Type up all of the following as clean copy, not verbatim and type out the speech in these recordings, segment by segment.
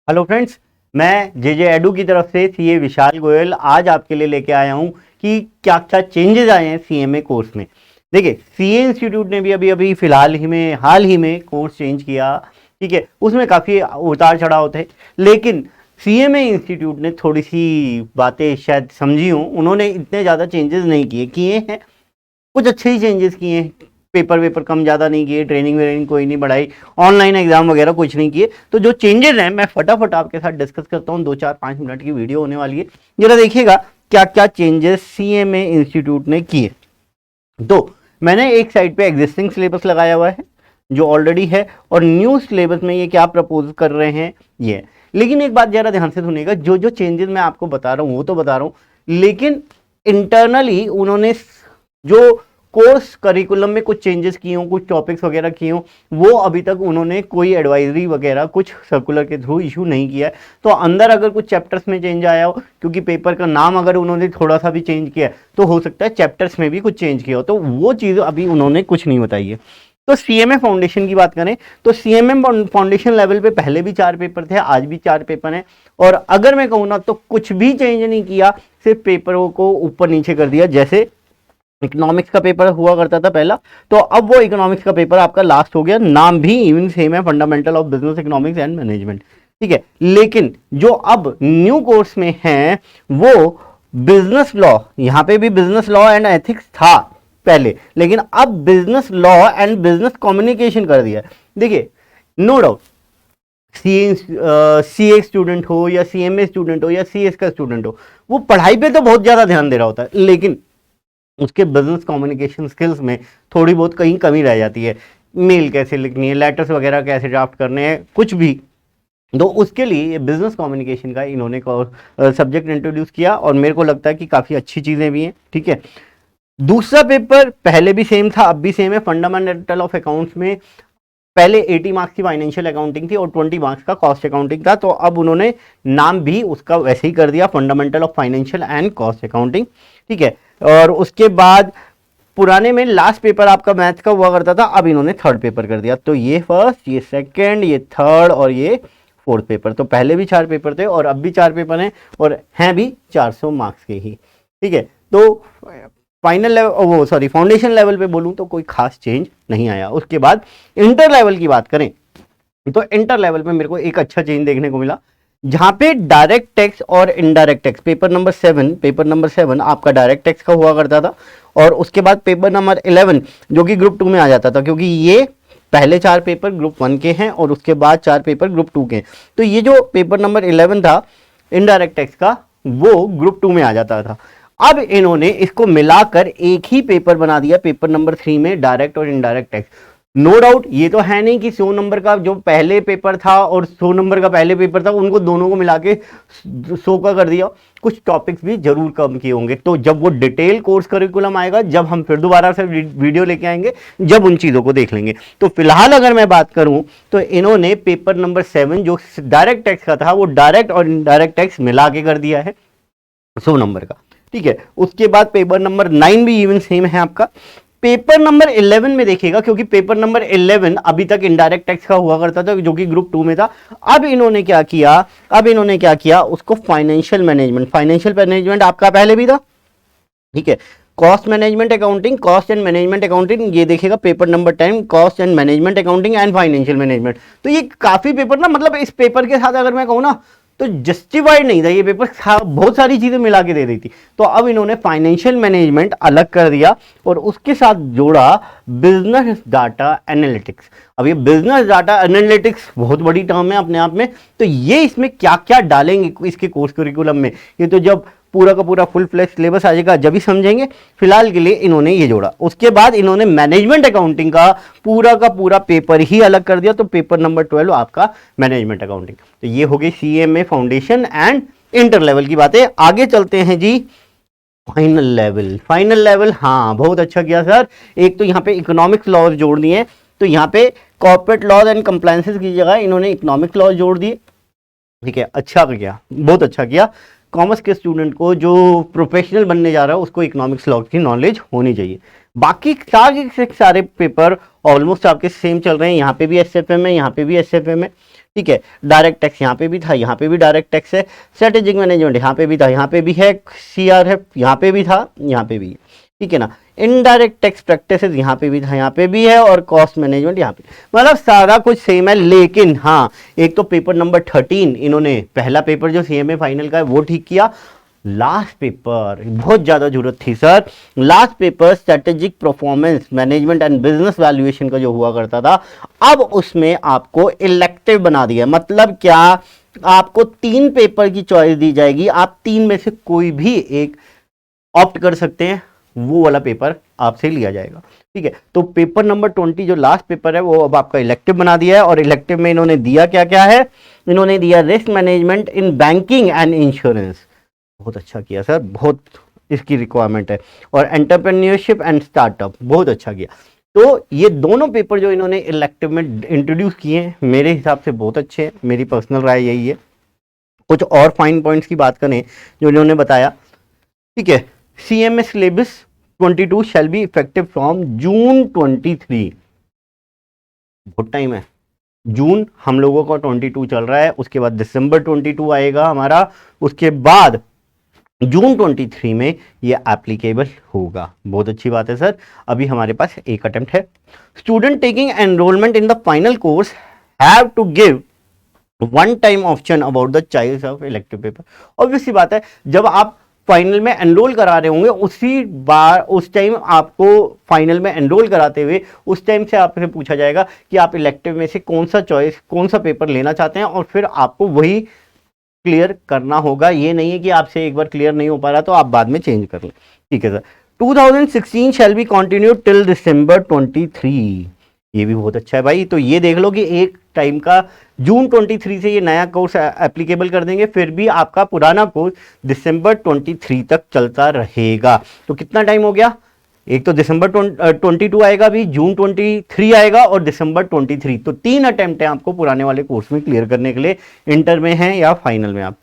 Hello friends, मैं जे edu की तरफ से सीए विशाल गोयल आज आपके लिए लेके आया हूं कि क्या क्या चेंजेस आए हैं सीएमए कोर्स में। देखिए, सीए इंस्टीट्यूट ने भी अभी फिलहाल हाल ही में कोर्स चेंज किया। ठीक है, उसमें काफ़ी उतार चढ़ाव थे, लेकिन सीएमए इंस्टीट्यूट ने थोड़ी सी बातें शायद समझी हों। उन्होंने इतने ज़्यादा चेंजेस नहीं किए हैं, कुछ अच्छे ही चेंजेस किए हैं। पेपर वेपर कम ज़्यादा नहीं किए, ट्रेनिंग वेनिंग कोई नहीं बढ़ाई, ऑनलाइन एग्जाम वगैरह कुछ नहीं किए। तो जो चेंजेस हैं मैं फटाफट आपके साथ डिस्कस करता हूँ। 2-4-5 मिनट की वीडियो होने वाली है, जरा देखिएगा क्या क्या चेंजेस सीएमए इंस्टीट्यूट ने किए। तो मैंने एक साइड पे एग्जिस्टिंग सिलेबस लगाया हुआ है जो ऑलरेडी है, और न्यू सिलेबस में ये क्या प्रपोज कर रहे हैं ये। लेकिन एक बात जरा ध्यान से सुनिएगा, जो जो चेंजेस मैं आपको बता रहा हूँ वो तो बता रहा हूँ, लेकिन इंटरनली उन्होंने जो कोर्स करिकुलम में कुछ चेंजेस किए हों, कुछ टॉपिक्स वगैरह किए हों, वो अभी तक उन्होंने कोई एडवाइजरी वगैरह कुछ सर्कुलर के थ्रू इशू नहीं किया है। तो अंदर अगर कुछ चैप्टर्स में चेंज आया हो, क्योंकि पेपर का नाम अगर उन्होंने थोड़ा सा भी चेंज किया है तो हो सकता है चैप्टर्स में भी कुछ चेंज किया हो, तो वो चीज़ अभी उन्होंने कुछ नहीं बताई है। तो सीएमए फाउंडेशन की बात करें तो सीएमए फाउंडेशन लेवल पे पहले भी 4 पेपर थे, आज भी 4 पेपर हैं। और अगर मैं कहूँ ना तो कुछ भी चेंज नहीं किया, सिर्फ पेपरों को ऊपर नीचे कर दिया। जैसे इकोनॉमिक्स का पेपर हुआ करता था पहला, तो अब वो इकोनॉमिक्स का पेपर आपका लास्ट हो गया। नाम भी इवन सेम है, fundamental of business economics and management. ठीक है, लेकिन जो अब न्यू कोर्स में है वो बिजनेस लॉ, यहां पे भी बिजनेस लॉ एंड एथिक्स था पहले, लेकिन अब business law and business communication कर दिया। देखिए, नो डाउट सीए स्टूडेंट हो या सीएमए स्टूडेंट हो या सीएस का स्टूडेंट हो, वो पढ़ाई पे तो बहुत ज्यादा ध्यान दे रहा होता है, लेकिन उसके बिजनेस कम्युनिकेशन स्किल्स में थोड़ी बहुत कहीं कमी रह जाती है। मेल कैसे लिखनी है, लेटर्स वगैरह कैसे ड्राफ्ट करने हैं, कुछ भी। तो उसके लिए ये बिजनेस कम्युनिकेशन का इन्होंने सब्जेक्ट इंट्रोड्यूस किया, और मेरे को लगता है कि काफ़ी अच्छी चीज़ें भी हैं। ठीक है, दूसरा पेपर पहले भी सेम था, अब भी सेम है। फंडामेंटल ऑफ अकाउंट्स में पहले 80 मार्क्स की फाइनेंशियल अकाउंटिंग थी और 20 मार्क्स का कॉस्ट अकाउंटिंग था, तो अब उन्होंने नाम भी उसका वैसे ही कर दिया, fundamental of financial and cost accounting. ठीक है, और उसके बाद पुराने में लास्ट पेपर आपका मैथ का हुआ करता था, अब इन्होंने थर्ड पेपर कर दिया। तो ये फर्स्ट, ये सेकंड, ये थर्ड और ये फोर्थ पेपर। तो पहले भी 4 पेपर थे और अब भी 4 पेपर हैं, और हैं भी 400 मार्क्स के ही। ठीक है, तो फाइनल लेवल, वो सॉरी, फाउंडेशन लेवल पे बोलूं तो कोई खास चेंज नहीं आया। उसके बाद इंटर लेवल की बात करें तो इंटर लेवल पे मेरे को एक अच्छा चेंज देखने को मिला, जहां पे डायरेक्ट टैक्स और इनडायरेक्ट टैक्स, पेपर नंबर 7 आपका डायरेक्ट टैक्स का हुआ करता था, और उसके बाद पेपर नंबर 11 जो कि ग्रुप 2 में आ जाता था, क्योंकि ये पहले 4 पेपर ग्रुप 1 के हैं और उसके बाद 4 पेपर ग्रुप 2 के हैं। तो ये जो पेपर नंबर 11 था इनडायरेक्ट टैक्स का, वो ग्रुप 2 में आ जाता था। अब इन्होंने इसको मिलाकर एक ही पेपर बना दिया, पेपर नंबर 3 में डायरेक्ट और इनडायरेक्ट टैक्स। नो डाउट ये तो है नहीं कि 100 नंबर का जो पहले पेपर था और 100 नंबर का पहले पेपर था, उनको दोनों को मिला के 100 का कर दिया। कुछ टॉपिक्स भी जरूर कम किए होंगे, तो जब वो डिटेल कोर्स करिकुलम आएगा, जब हम फिर दोबारा से वीडियो लेके आएंगे, जब उन चीज़ों को देख लेंगे। तो फिलहाल अगर मैं बात करूं तो इन्होंने पेपर नंबर 7 जो डायरेक्ट टैक्स का था, वो डायरेक्ट और इनडायरेक्ट टैक्स मिला के कर दिया है 100 नंबर का। ठीक है, उसके बाद पेपर नंबर 9 भी इवन सेम है आपका। पेपर नंबर 11 में देखिएगा, क्योंकि पेपर नंबर 11 अभी तक इनडायरेक्ट टैक्स का हुआ करता था जो कि ग्रुप 2 में था। अब इन्होंने क्या किया, उसको फाइनेंशियल मैनेजमेंट आपका पहले भी था। ठीक है, cost management accounting, cost and management accounting, ये देखिएगा paper number 10 cost and management accounting and financial management. तो ये काफी पेपर ना, मतलब इस पेपर के साथ अगर मैं कहूँ ना तो जस्टिफाइड नहीं था ये पेपर, बहुत सारी चीजें मिला के दे रही थी। तो अब इन्होंने फाइनेंशियल मैनेजमेंट अलग कर दिया और उसके साथ जोड़ा बिजनेस डाटा एनालिटिक्स। अब ये बिजनेस डाटा एनालिटिक्स बहुत बड़ी टर्म है अपने आप में, तो ये इसमें क्या क्या डालेंगे इसके कोर्स करिकुलम में, ये तो जब पूरा का पूरा फुल फ्लैश सिलेबस आ जाएगा जब ही समझेंगे। फिलहाल के लिए इन्होंने ये जोड़ा। उसके बाद इन्होंने मैनेजमेंट अकाउंटिंग का पूरा पेपर ही अलग कर दिया, तो पेपर नंबर 12 आपका मैनेजमेंट अकाउंटिंग। तो ये हो गई CMA foundation and inter level की बातें। आगे चलते हैं जी, फाइनल लेवल। हाँ, बहुत अच्छा किया सर। एक तो यहाँ पे इकोनॉमिक्स लॉज जोड़ दिए, तो यहाँ पे कॉर्पोरेट लॉज एंड कंप्लायंसेस की जगह इन्होंने इकोनॉमिक्स लॉज जोड़ दिए। ठीक है, अच्छा किया, बहुत अच्छा किया। कॉमर्स के स्टूडेंट को जो प्रोफेशनल बनने जा रहा है उसको इकोनॉमिक्स लॉ की नॉलेज होनी चाहिए। बाकी सारे पेपर ऑलमोस्ट आपके सेम चल रहे हैं, यहाँ पे भी एसएफएम है, यहाँ पे भी एसएफएम है। ठीक है। डायरेक्ट टैक्स यहाँ पे भी था, यहाँ पे भी डायरेक्ट टैक्स है। स्ट्रेटेजिक मैनेजमेंट यहाँ पे भी था, यहाँ पे भी है। CRF यहाँ पे भी था, यहाँ पे भी है, ठीक है ना। इनडायरेक्ट टैक्स प्रैक्टिसेस यहाँ पे भी था, यहाँ पे भी है। और कॉस्ट मैनेजमेंट यहाँ पे, मतलब सारा कुछ सेम है। लेकिन हाँ, एक तो पेपर नंबर 13 इन्होंने, पहला पेपर जो CMA फाइनल का है वो ठीक किया। लास्ट पेपर बहुत ज्यादा जरूरत थी sir. Last paper strategic performance management and business valuation का जो हुआ करता था, अब उसमें आपको इलेक्टिव बना दिया। मतलब क्या, आपको 3 पेपर की चॉइस दी जाएगी, आप 3 में से कोई भी एक ऑप्ट कर सकते हैं, वो वाला पेपर आपसे लिया जाएगा, ठीक है। तो पेपर नंबर 20 जो लास्ट पेपर है वो अब आपका इलेक्टिव बना दिया है। और इलेक्टिव में इन्होंने दिया क्या क्या है, इन्होंने दिया risk management in banking and insurance. बहुत अच्छा किया सर, बहुत इसकी रिक्वायरमेंट है। और एंटरप्रेन्योरशिप एंड स्टार्टअप, बहुत अच्छा किया। तो ये दोनों पेपर जो इन्होंने इलेक्टिव में इंट्रोड्यूस किए हैं, मेरे हिसाब से बहुत अच्छे हैं। मेरी पर्सनल राय यही है। कुछ और फाइन पॉइंट्स की बात करें जो इन्होंने बताया, ठीक है। CMA syllabus 22 shall be effective from June 23। बहुत टाइम है। जून हम लोगों का 22 चल रहा है, उसके बाद दिसंबर 22 आएगा हमारा, उसके बाद जून 23 में ये एप्लीकेबल होगा। बहुत अच्छी बात है सर। अभी हमारे पास एक अटेम्प्ट है। Student taking enrollment in the final course have to give one time option about the choice of elective paper. Obvious सी बात है, जब आप फाइनल में एनरोल करा रहे होंगे उसी बार, उस टाइम आपको फाइनल में एनरोल कराते हुए उस टाइम से आपसे पूछा जाएगा कि आप इलेक्टिव में से कौन सा चॉइस, कौन सा पेपर लेना चाहते हैं, और फिर आपको वही क्लियर करना होगा। ये नहीं है कि आपसे एक बार क्लियर नहीं हो पा रहा तो आप बाद में चेंज कर लें, ठीक है sir. 2016 shall be continue till दिसंबर 23। ये भी बहुत अच्छा है भाई। तो ये देख लो कि एक टाइम का जून 23 से ये नया कोर्स एप्लीकेबल कर देंगे, फिर भी आपका पुराना कोर्स दिसंबर 23 तक चलता रहेगा। तो कितना टाइम हो गया, एक तो दिसंबर 22 आएगा, अभी जून 23 आएगा और दिसंबर 23। तो 3 अटेम्प्ट है आपको पुराने वाले कोर्स में क्लियर करने के लिए, इंटर में है या फाइनल में आप।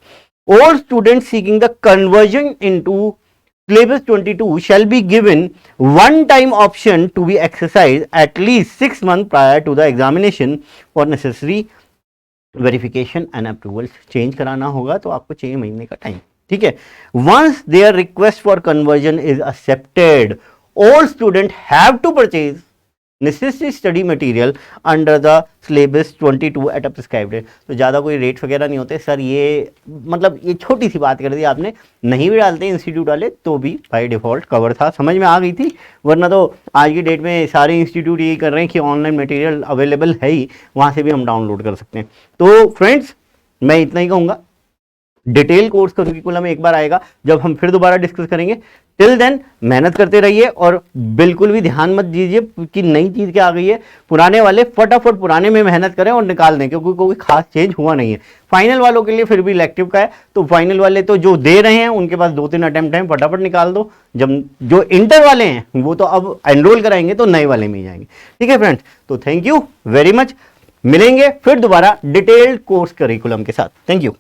All student seeking the conversion into syllabus 22 shall be given one time option to be exercised at least 6 months prior to the examination for necessary verification and approvals। Change कराना होगा तो आपको 6 महीने का टाइम, ठीक है। once their request for conversion is accepted, all students have to purchase necessary study material under the syllabus 22 at a prescribed rate। तो ज़्यादा कोई रेट वगैरह नहीं होते सर। ये मतलब ये छोटी सी बात कर दी आपने, नहीं भी डालते इंस्टीट्यूट वाले तो भी बाय डिफ़ॉल्ट कवर था, समझ में आ गई थी। वरना तो आज की डेट में सारे इंस्टीट्यूट यही कर रहे हैं कि ऑनलाइन मटेरियल अवेलेबल है ही, वहाँ से भी हम डाउनलोड कर सकते हैं। तो फ्रेंड्स मैं इतना ही कहूँगा, डिटेल कोर्स करिकुलम एक बार आएगा जब हम फिर दोबारा डिस्कस करेंगे। टिल देन मेहनत करते रहिए और बिल्कुल भी ध्यान मत दीजिए कि नई चीज़ क्या आ गई है। पुराने वाले फटाफट पुराने में मेहनत करें और निकाल दें, क्योंकि कोई खास चेंज हुआ नहीं है। फाइनल वालों के लिए फिर भी इलेक्टिव का है, तो फाइनल वाले तो जो दे रहे हैं उनके पास 2-3 अटेम्प्ट हैं, फटाफट निकाल दो। जब जो इंटर वाले हैं वो तो अब एनरोल कराएंगे तो नए वाले में ही जाएंगे, ठीक है फ्रेंड्स। तो थैंक यू वेरी मच, मिलेंगे फिर दोबारा डिटेल्ड कोर्स करिकुलम के साथ। Thank you.